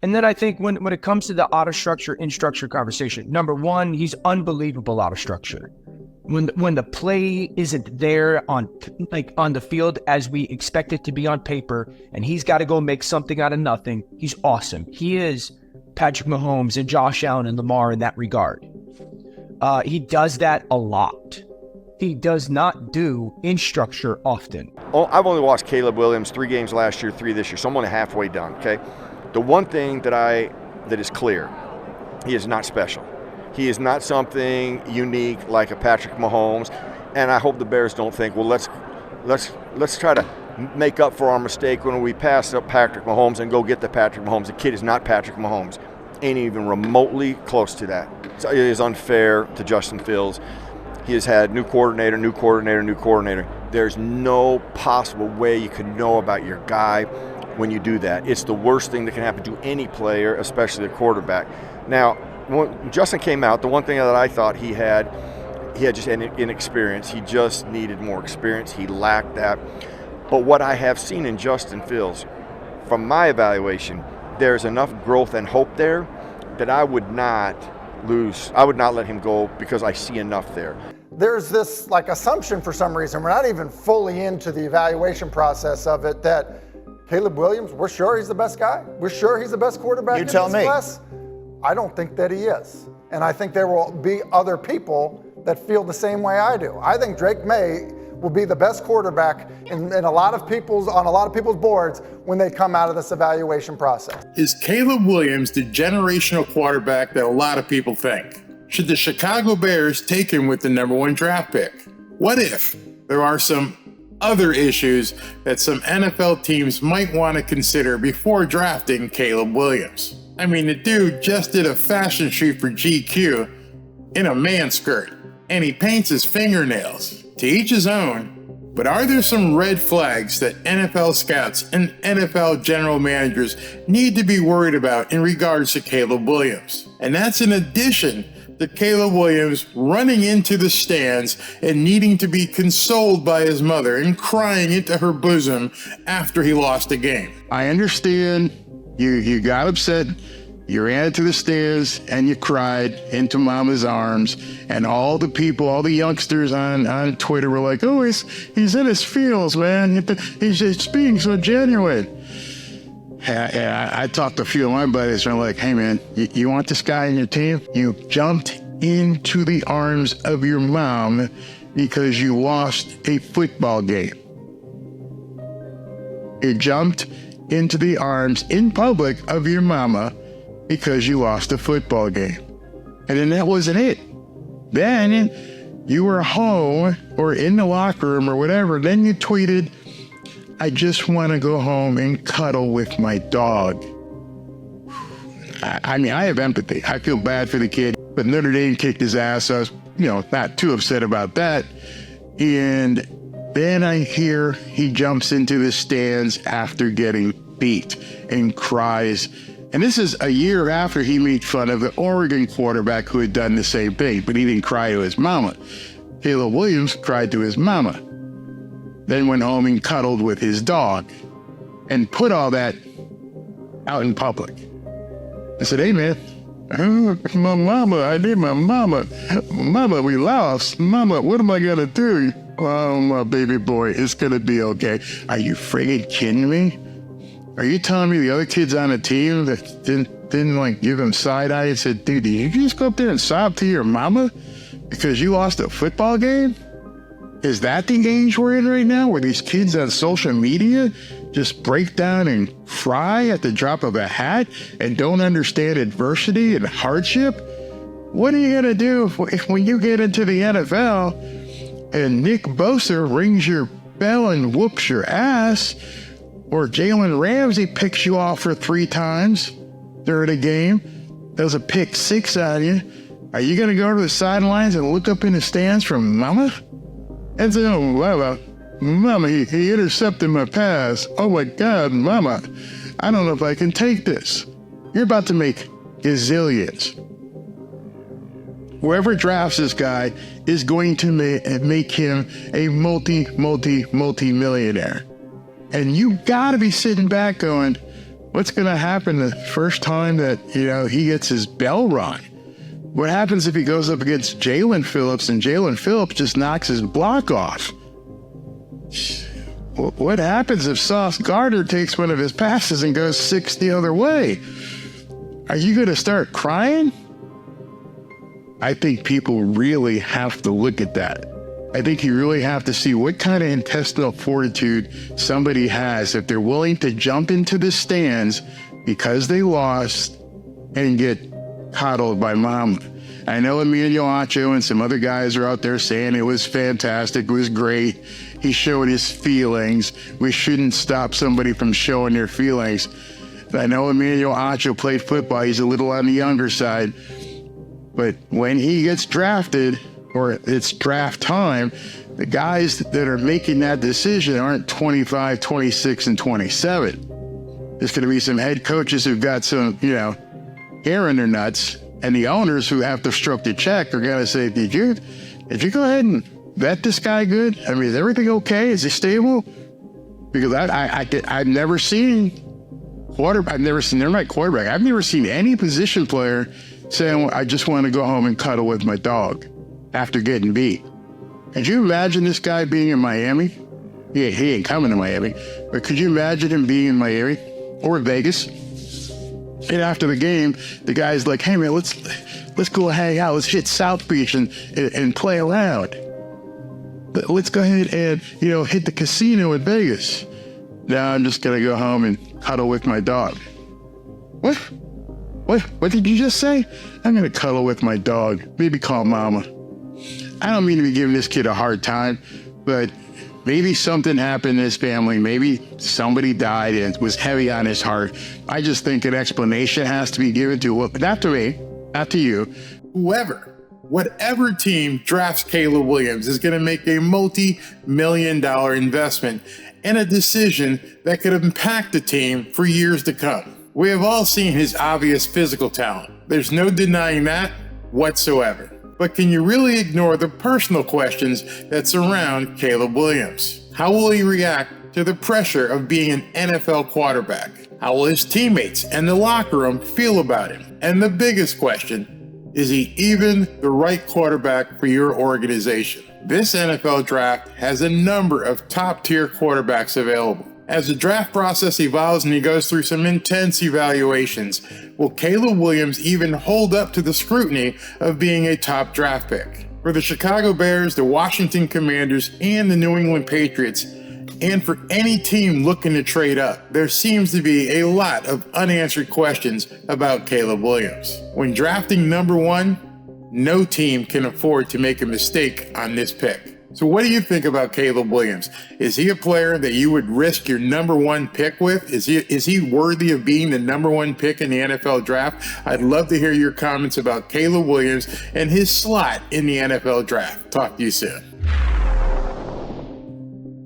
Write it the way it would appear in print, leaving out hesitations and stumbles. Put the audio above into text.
And then I think when it comes to the out of structure, in structure conversation, number one, he's unbelievable out of structure. When the play isn't there on the field as we expect it to be on paper, and he's got to go make something out of nothing, he's awesome. He is Patrick Mahomes and Josh Allen and Lamar in that regard. He does that a lot. He does not do in structure often. Oh, I've only watched Caleb Williams 3 games last year, 3 this year, so I'm only halfway done, okay? The one thing that is clear, he is not special. He is not something unique like a Patrick Mahomes, and I hope the Bears don't think, well, let's try to make up for our mistake when we pass up Patrick Mahomes and go get the Patrick Mahomes. The kid is not Patrick Mahomes, ain't even remotely close to that. So it is unfair to Justin Fields. He has had new coordinator. There's no possible way you can know about your guy when you do that. It's the worst thing that can happen to any player, especially a quarterback. Now, when Justin came out, the one thing that I thought he had just inexperience. He just needed more experience. He lacked that. But what I have seen in Justin Fields, from my evaluation, there's enough growth and hope there that I would not let him go because I see enough there. There's this assumption for some reason, we're not even fully into the evaluation process of it, that Caleb Williams, we're sure he's the best guy? We're sure he's the best quarterback in this class? I don't think that he is. And I think there will be other people that feel the same way I do. I think Drake Maye will be the best quarterback on a lot of people's boards when they come out of this evaluation process. Is Caleb Williams the generational quarterback that a lot of people think? Should the Chicago Bears take him with the #1 draft pick? What if there are some other issues that some NFL teams might want to consider before drafting Caleb Williams? I mean, the dude just did a fashion shoot for GQ in a man skirt, and he paints his fingernails. To each his own, but are there some red flags that NFL scouts and NFL general managers need to be worried about in regards to Caleb Williams? And that's in addition to Caleb Williams running into the stands and needing to be consoled by his mother and crying into her bosom after he lost a game. I understand you got upset, you ran to the stairs and you cried into mama's arms, and all the people, all the youngsters on Twitter were like, oh, he's in his feels, man. He's just being so genuine. I talked to a few of my buddies and I'm like, hey man, you want this guy in your team? You jumped into the arms of your mom because you lost a football game. You jumped into the arms in public of your mama because you lost a football game. And then that wasn't it. Then you were home or in the locker room or whatever. Then you tweeted, I just want to go home and cuddle with my dog. I mean, I have empathy. I feel bad for the kid, but Notre Dame kicked his ass. So I was, not too upset about that. And then I hear he jumps into the stands after getting beat and cries. And this is a year after he made fun of the Oregon quarterback who had done the same thing, but he didn't cry to his mama. Caleb Williams cried to his mama, then went home and cuddled with his dog and put all that out in public. I said, hey man, my mama, I need my mama. Mama, we lost. Mama, what am I gonna do? Oh, my baby boy, it's gonna be okay. Are you friggin' kidding me? Are you telling me the other kids on the team that didn't give him side eye and said, dude, did you just go up there and sob to your mama because you lost a football game? Is that the age we're in right now, where these kids on social media just break down and cry at the drop of a hat and don't understand adversity and hardship? What are you gonna do when you get into the NFL and Nick Bosa rings your bell and whoops your ass? Or Jalen Ramsey picks you off for 3 times during a game, does a pick 6 on you. Are you going to go to the sidelines and look up in the stands from mama? And say, oh, mama, he intercepted my pass. Oh my God, mama, I don't know if I can take this. You're about to make gazillions. Whoever drafts this guy is going to make him a multi-millionaire. And you gotta be sitting back going, What's going to happen the first time that, he gets his bell rung? What happens if he goes up against Jalen Phillips and Jalen Phillips just knocks his block off? What happens if Sauce Gardner takes one of his passes and goes 6 the other way? Are you going to start crying? I think people really have to look at that. I think you really have to see what kind of intestinal fortitude somebody has if they're willing to jump into the stands because they lost and get coddled by mama. I know Emilio Acho and some other guys are out there saying it was fantastic, it was great. He showed his feelings. We shouldn't stop somebody from showing their feelings. I know Emilio Acho played football. He's a little on the younger side. But when he gets drafted, or it's draft time, the guys that are making that decision aren't 25, 26, and 27. There's going to be some head coaches who've got some, hair in their nuts, and the owners who have to stroke the check are going to say, did you go ahead and vet this guy good? I mean, is everything okay? Is he stable? Because I've never seen quarterback. I've never seen any position player saying, I just want to go home and cuddle with my dog after getting beat. Could you imagine this guy being in Miami? He ain't coming to Miami, but could you imagine him being in Miami or Vegas? And after the game, the guy's like, hey man, let's go hang out. Let's hit South Beach and play around. Let's go ahead and, hit the casino in Vegas. Now I'm just going to go home and cuddle with my dog. What? What did you just say? I'm going to cuddle with my dog. Maybe call mama. I don't mean to be giving this kid a hard time, but maybe something happened in his family. Maybe somebody died and it was heavy on his heart. I just think an explanation has to be given to, not to me, not to you. Whatever team drafts Caleb Williams is going to make a multi-million-dollar investment and a decision that could impact the team for years to come. We have all seen his obvious physical talent. There's no denying that whatsoever. But can you really ignore the personal questions that surround Caleb Williams? How will he react to the pressure of being an NFL quarterback? How will his teammates and the locker room feel about him? And the biggest question, is he even the right quarterback for your organization? This NFL draft has a number of top-tier quarterbacks available. As the draft process evolves and he goes through some intense evaluations, will Caleb Williams even hold up to the scrutiny of being a top draft pick? For the Chicago Bears, the Washington Commanders, and the New England Patriots, and for any team looking to trade up, there seems to be a lot of unanswered questions about Caleb Williams. When drafting number 1, no team can afford to make a mistake on this pick. So what do you think about Caleb Williams? Is he a player that you would risk your number 1 pick with? Is he worthy of being the number 1 pick in the NFL draft? I'd love to hear your comments about Caleb Williams and his slot in the NFL draft. Talk to you soon.